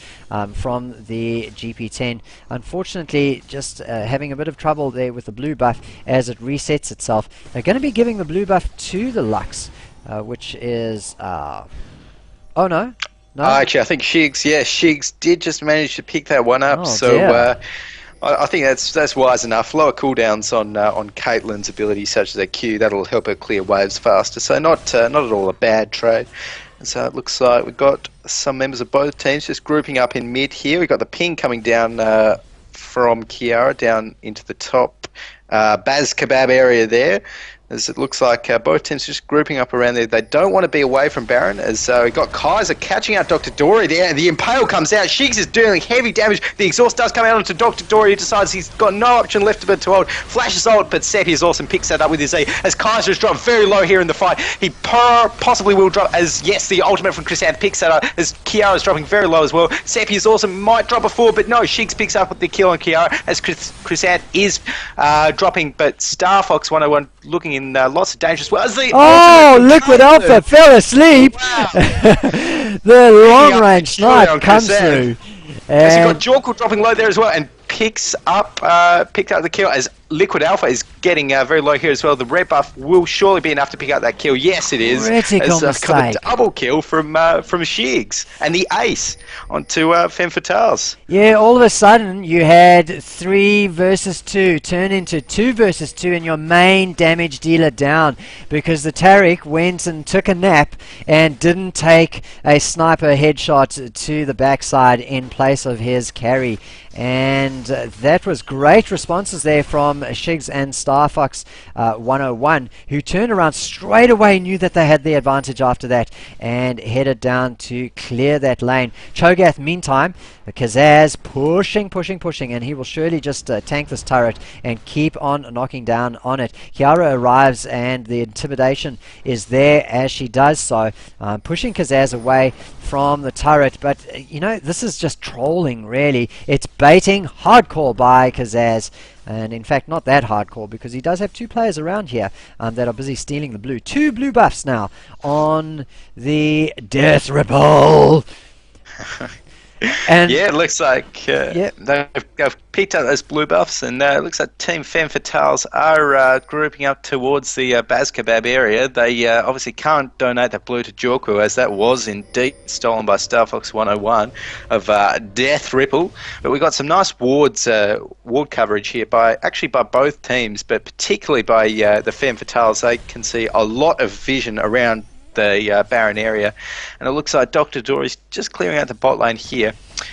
from the GP10. Unfortunately, just having a bit of trouble there with the blue buff as it resets itself. They're going to be giving the blue buff to the Lux. Which is oh no actually I think Shigs did just manage to pick that one up. I think that's wise enough. Lower cooldowns on Caitlyn's ability, such as a Q, that'll help her clear waves faster, so not at all a bad trade. And so it looks like we've got some members of both teams just grouping up in mid here. We've got the ping coming down from Kiara down into the top Baz Kebab area there, as it looks like both teams just grouping up around there. They don't want to be away from Baron, as we've got Kaiser catching out Dr. Dory there, and the Impale comes out. Shigs is doing heavy damage. The exhaust does come out onto Dr. Dory, who decides he's got no option left but to ult. Flashes ult, but Seppi is awesome, picks that up with his E, as Kaiser is dropped very low here in the fight. He possibly will drop, as yes, the ultimate from Chrisant picks that up, as Kiara is dropping very low as well. Seppi is awesome, might drop a 4, but no, Shigs picks up with the kill on Kiara, as Chrisant is dropping, but Star Fox 101 looking in lots of danger as well as the Liquid Alpha fell asleep. Wow. The long range snipe comes through. As you got Jorkle dropping low there as well, and picked up the kill, as Liquid Alpha is getting very low here as well. The red buff will surely be enough to pick up that kill. Yes, it is. Critical Got mistake. a double kill from Shigs and the ace onto Femme Fatales. Yeah, all of a sudden you had 3 versus 2 turn into 2 versus 2 and your main damage dealer down because the Tariq went and took a nap and didn't take a sniper headshot to the backside in place of his carry. And that was great responses there from Shigs and Starfox 101, who turned around straight away, knew that they had the advantage after that, and headed down to clear that lane. Cho'Gath, meantime, Kazaz pushing, and he will surely just tank this turret and keep on knocking down on it. Kiara arrives, and the intimidation is there as she does so, pushing Kazaz away from the turret. But you know, this is just trolling, really. It's baiting hardcore by Kazaz, and in fact not that hardcore because he does have 2 players around here that are busy stealing the blue. 2 blue buffs now on the Death Ripple. And yeah, it looks like they've picked up those blue buffs, and it looks like Team Femme Fatales are grouping up towards the Baz Kebab area. They obviously can't donate that blue to Jorku, as that was indeed stolen by Starfox 101 of Death Ripple. But we got some nice ward coverage here by both teams, but particularly by the Femme Fatales. They can see a lot of vision around the Baron area, and it looks like Dr. Dory's just clearing out the bot lane here.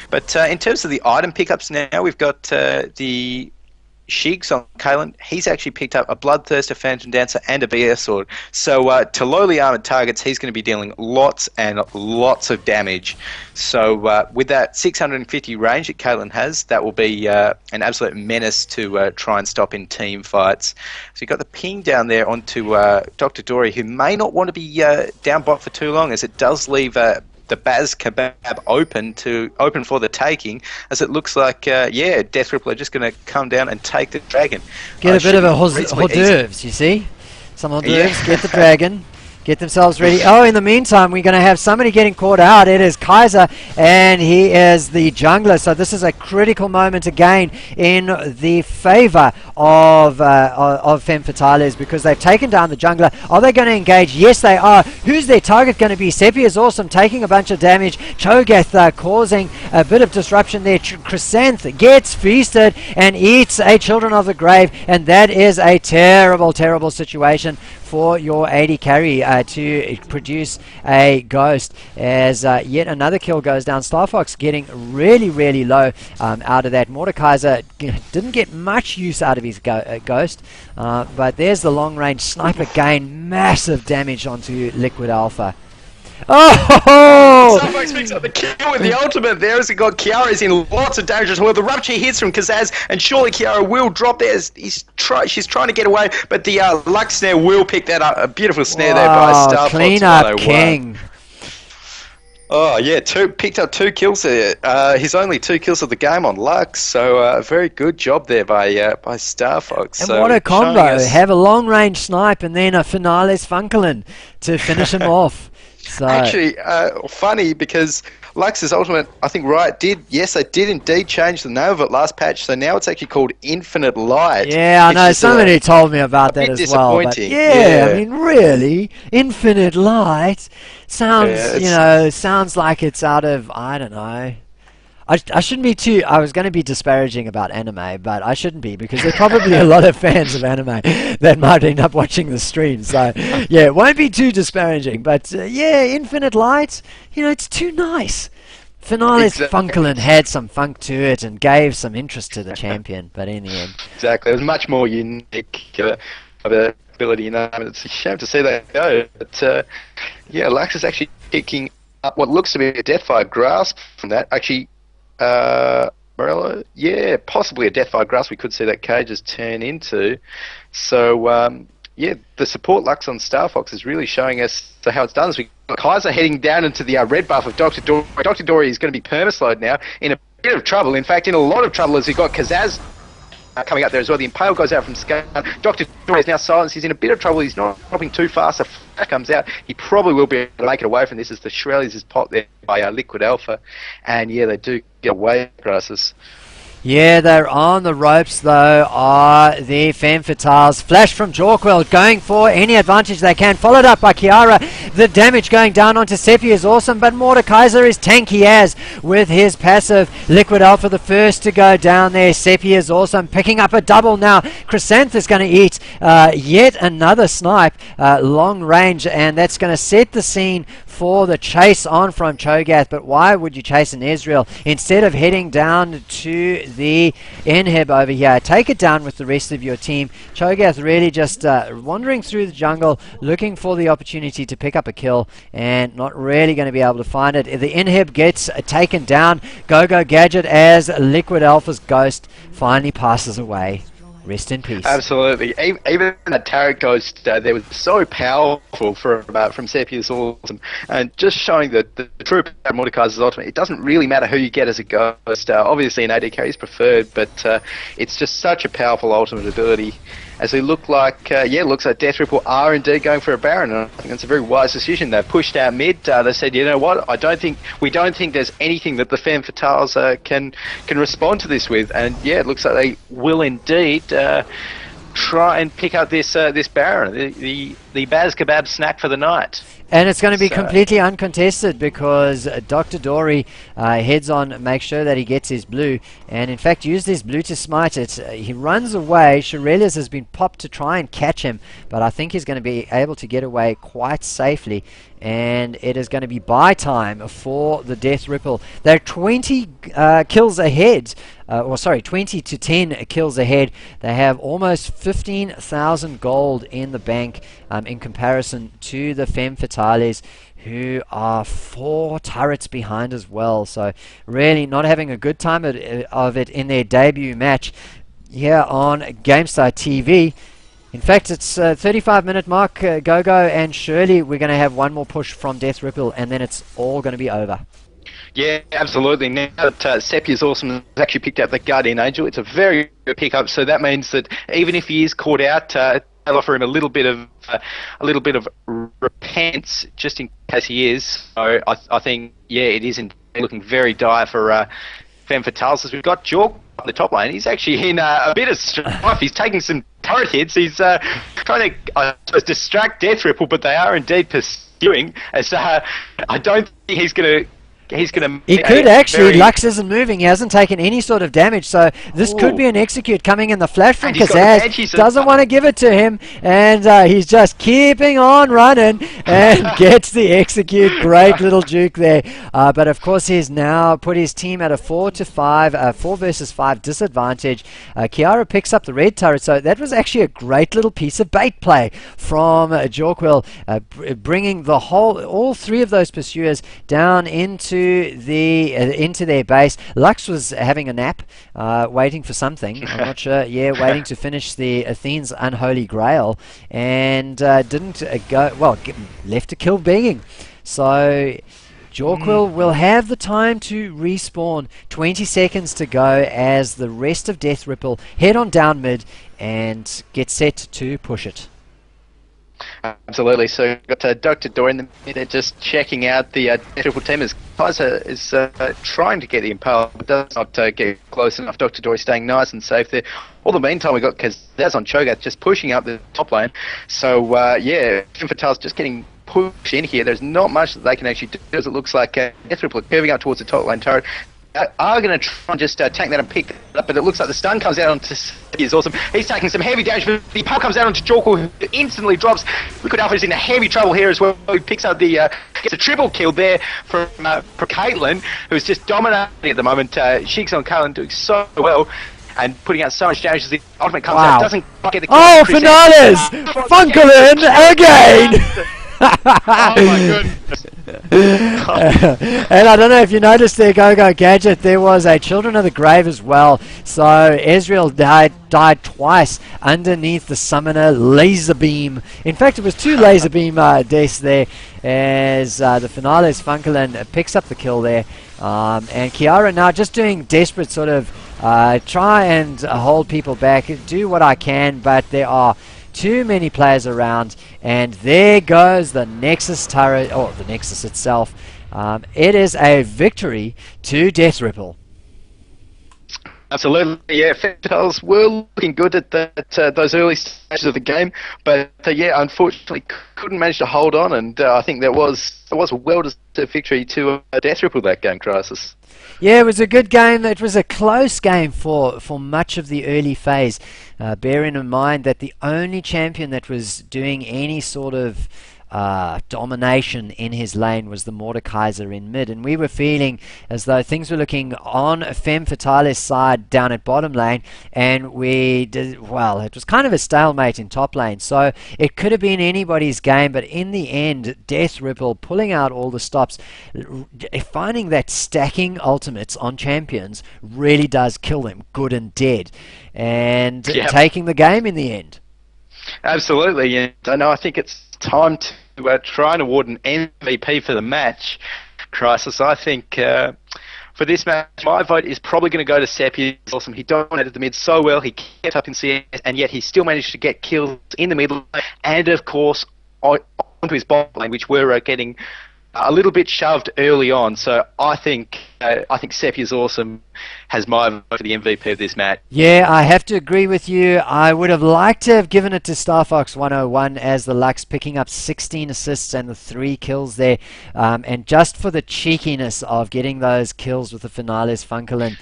But in terms of the item pickups now, we've got the Shigs on Kalen. He's actually picked up a Bloodthirster, Phantom Dancer, and a BS Sword. So to lowly armored targets, he's going to be dealing lots and lots of damage. So with that 650 range that Kalen has, that will be an absolute menace to try and stop in team fights. So you've got the ping down there onto Dr. Dory, who may not want to be down bot for too long, as it does leave the Baz Kebab open for the taking, as it looks like Death Ripple are just going to come down and take the dragon. Get a bit of a hors d'oeuvres, you see? Some hors d'oeuvres, get the dragon, get themselves ready. Oh, in the meantime, we're going to have somebody getting caught out. It is Kaiser, and he is the jungler. So this is a critical moment again in the favor of Femme Fatales, because they've taken down the jungler. Are they going to engage? Yes, they are. Who's their target going to be? Seppi is awesome, taking a bunch of damage. Cho'Gath causing a bit of disruption there. Chrysanth gets feasted and eats a Children of the Grave, and that is a terrible, terrible situation for your AD carry to produce a ghost, as yet another kill goes down. Starfox getting really, really low out of that. Mordekaiser didn't get much use out of his ghost, but there's the long range sniper gain, massive damage onto Liquid Alpha. Oh! Starfox picks up the kill with the ultimate there, as he got Kiara is in lots of danger as well. The rupture hits from Kazaz, and surely Kiara will drop there. She's trying to get away, but the Lux snare will pick that up. A beautiful snare there by Starfox. Clean up, King. Oh yeah, picked up 2 kills there. His only 2 kills of the game on Lux, so very good job there by Starfox. And so what a combo! Have a long range snipe and then a Finales Funkelin to finish him off. So actually, funny, because Lux's ultimate, I think, they did indeed change the name of it last patch, so now it's actually called Infinite Light. Yeah, I know, somebody told me about that as well. But yeah, I mean, really, Infinite Light sounds, sounds like it's out of, I don't know. I shouldn't be too... I was going to be disparaging about anime, but I shouldn't be, because there's probably a lot of fans of anime that might end up watching the stream. So, yeah, it won't be too disparaging. But, yeah, Infinite Light, it's too nice. Finales Funkelin had some funk to it and gave some interest to the champion, but in the end... Exactly. It was much more unique of a ability, It's a shame to see that go. But, Lux is actually picking up what looks to be a Deathfire Grasp from that. Actually... Morello, possibly a Deathfire Grasp we could see that Cages turn into. So, the support Lux on Starfox is really showing us how it's done. So we got Kaiser heading down into the red buff of Dr. Dory. Dr. Dory is going to be permaslowed now, in a bit of trouble. In fact, in a lot of trouble, as he got Kazaz coming up there as well. The Impale goes out from Scan. Dr. Dory is now silenced. He's in a bit of trouble. He's not dropping too fast. A flash comes out. He probably will be able to make it away from this, as the Shirelles is popped there by Liquid Alpha. And they do get away, Crisis. Yeah, they're on the ropes though, are the Femme Fatales. Flash from Jorquil, going for any advantage they can, followed up by Kiara. The damage going down onto Seppi is awesome, but Mordekaiser is tanky as with his passive. Liquid Alpha the first to go down there. Seppi is awesome, picking up a double now. Chrysanth is going to eat yet another snipe, long range, and that's going to set the scene for the chase on from Cho'Gath. But why would you chase an Ezreal instead of heading down to the inhib over here? Take it down with the rest of your team. Cho'Gath really just wandering through the jungle, looking for the opportunity to pick up a kill, and not really going to be able to find it. The inhib gets taken down. GoGoGadget as Liquid Alpha's ghost finally passes away. Rest in peace. Absolutely. Even that Tarot Ghost there was so powerful from Seppi is awesome. And just showing the true power of Mordekaiser's ultimate. It doesn't really matter who you get as a ghost. Obviously an AD carry is preferred, but it's just such a powerful ultimate ability. As they look like, looks like Death Ripple are indeed going for a Baron. And I think that's a very wise decision. They've pushed out mid. They said, you know what? We don't think there's anything that the Femme Fatales can respond to this with. And yeah, it looks like they will indeed try and pick up this Baron, the Baz Kebab snack for the night. And it's going to be completely uncontested because Dr. Dory heads on, makes sure that he gets his blue, and in fact used his blue to smite it. He runs away. Shurelius has been popped to try and catch him, but I think he's going to be able to get away quite safely, and it is going to be buy time for the Death Ripple. They're 20 kills ahead. 20 to 10 kills ahead. They have almost 15,000 gold in the bank in comparison to the Femme Fatales, who are 4 turrets behind as well. So really not having a good time of it in their debut match here on GameStar TV. In fact, it's 35-minute mark. Gogo and Shirley, we're going to have one more push from Death Ripple, and then it's all going to be over. Yeah, absolutely. Now that Seppi is awesome, has actually picked up the Guardian Angel. It's a very good pickup, so that means that even if he is caught out, they'll offer him a little bit of repentance, just in case he is. So I think, yeah, it is looking very dire for Femme Fatales. As we've got Jork on the top lane, he's actually in a bit of strife. He's taking some turret hits. He's trying to distract Death Ripple, but they are indeed pursuing. As I don't think he's going to. He could actually. Lux isn't moving. He hasn't taken any sort of damage, so this could be an execute coming in. The flash from Kazaz doesn't want to give it to him, and he's just keeping on running and gets the execute. Great little juke there, but of course he's now put his team at a 4 versus 5 disadvantage. Kiara picks up the red turret, so that was actually a great little piece of bait play from Jorquil, bringing all 3 of those pursuers down into their base. Lux was having a nap, waiting for something. I'm not sure. Yeah, waiting to finish the Athene's Unholy Grail, and didn't go. Well, left to kill begging. So Jorquil will have the time to respawn. 20 seconds to go as the rest of Death Ripple head on down mid and get set to push it. Absolutely. So we've got Dr. Dory in the middle, just checking out the Death Ripple team as Kaiser is trying to get the Impale, but does not get close enough. Dr. Dory staying nice and safe there. All the meantime, we've got Kazaz on Cho'Gath just pushing up the top lane. So, Femme Fatale's just getting pushed in here. There's not much that they can actually do, as it looks like Death Ripple are curving up towards the top lane turret. Are going to try and just tank that and pick that up, but it looks like the stun comes out onto Seppi is awesome. He's taking some heavy damage, but the pole comes out onto Jorquil, who instantly drops. Liquid Alpha is in heavy trouble here as well. He picks up gets a triple kill there from Caitlyn, who's just dominating at the moment. Sheik's on Caitlyn doing so well and putting out so much damage as the ultimate comes out. Doesn't get the kill. Oh, Finales! Funkelin again! Oh my goodness. And I don't know if you noticed there, GoGoGadget, there was a Children of the Grave as well. So Ezreal died twice underneath the summoner laser beam. In fact, it was 2 laser beam deaths there, as the Finales Funkelin picks up the kill there. And Kiara now just doing desperate sort of try and hold people back, do what I can, but there are too many players around, and there goes the Nexus turret, or the Nexus itself. It is a victory to Death Ripple. Absolutely, yeah. Fatales were looking good at those early stages of the game, but unfortunately couldn't manage to hold on, and I think that was a well-deserved victory to Death Ripple that game, Crisis. Yeah, it was a good game. It was a close game for much of the early phase. Bearing in mind that the only champion that was doing any sort of domination in his lane was the Mordekaiser in mid, and we were feeling as though things were looking on Femme Fatale's side down at bottom lane, and it was kind of a stalemate in top lane, so it could have been anybody's game, but in the end, Death Ripple pulling out all the stops, finding that stacking ultimates on champions really does kill them good and dead, and taking the game in the end. Absolutely, and I think it's time to try and award an MVP for the match, Crisis. I think for this match, my vote is probably going to go to Seppi. He's awesome. He dominated the mid so well. He kept up in CS, and yet he still managed to get kills in the middle, and of course onto his bot lane, which were getting a little bit shoved early on. So I think Seppi is awesome. Has my vote for the MVP of this match. Yeah, I have to agree with you. I would have liked to have given it to Starfox 101 as the Lux, picking up 16 assists and the 3 kills there. And just for the cheekiness of getting those kills with the Finales Funkelin.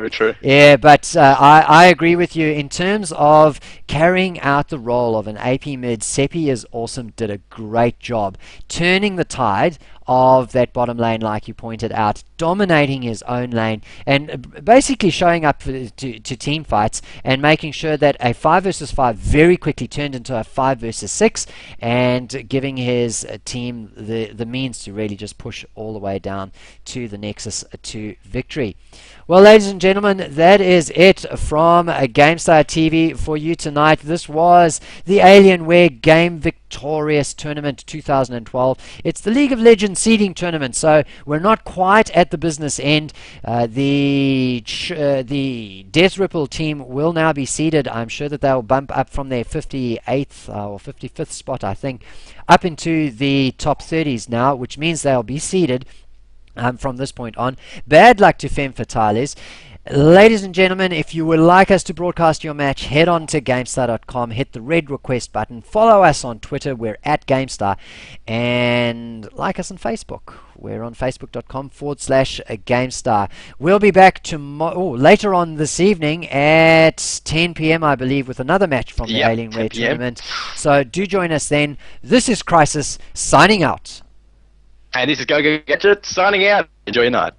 True. Yeah, but I agree with you. In terms of carrying out the role of an AP mid, Seppi is awesome, did a great job turning the tide of that bottom lane, like you pointed out, dominating his own lane and basically showing up to team fights and making sure that a 5 versus 5 very quickly turned into a 5 versus 6 and giving his team the means to really just push all the way down to the Nexus to victory. Well, ladies and gentlemen, that is it from GameStar TV for you tonight. This was the Alienware GameVictorious Tournament 2012. It's the League of Legends seeding tournament, so we're not quite at the business end. The Death Ripple team will now be seeded. I'm sure that they'll bump up from their 58th or 55th spot, I think, up into the top 30s now, which means they'll be seeded from this point on. Bad luck to Femme Fatales. Ladies and gentlemen, if you would like us to broadcast your match, head on to GameStar.com, hit the red request button, follow us on Twitter, we're at GameStar, and like us on Facebook. We're on Facebook.com/GameStar. We'll be back later on this evening at 10 p.m., I believe, with another match from the Alienware tournament. So do join us then. This is Crisis, signing out. And this is GoGoGadget signing out. Enjoy your night.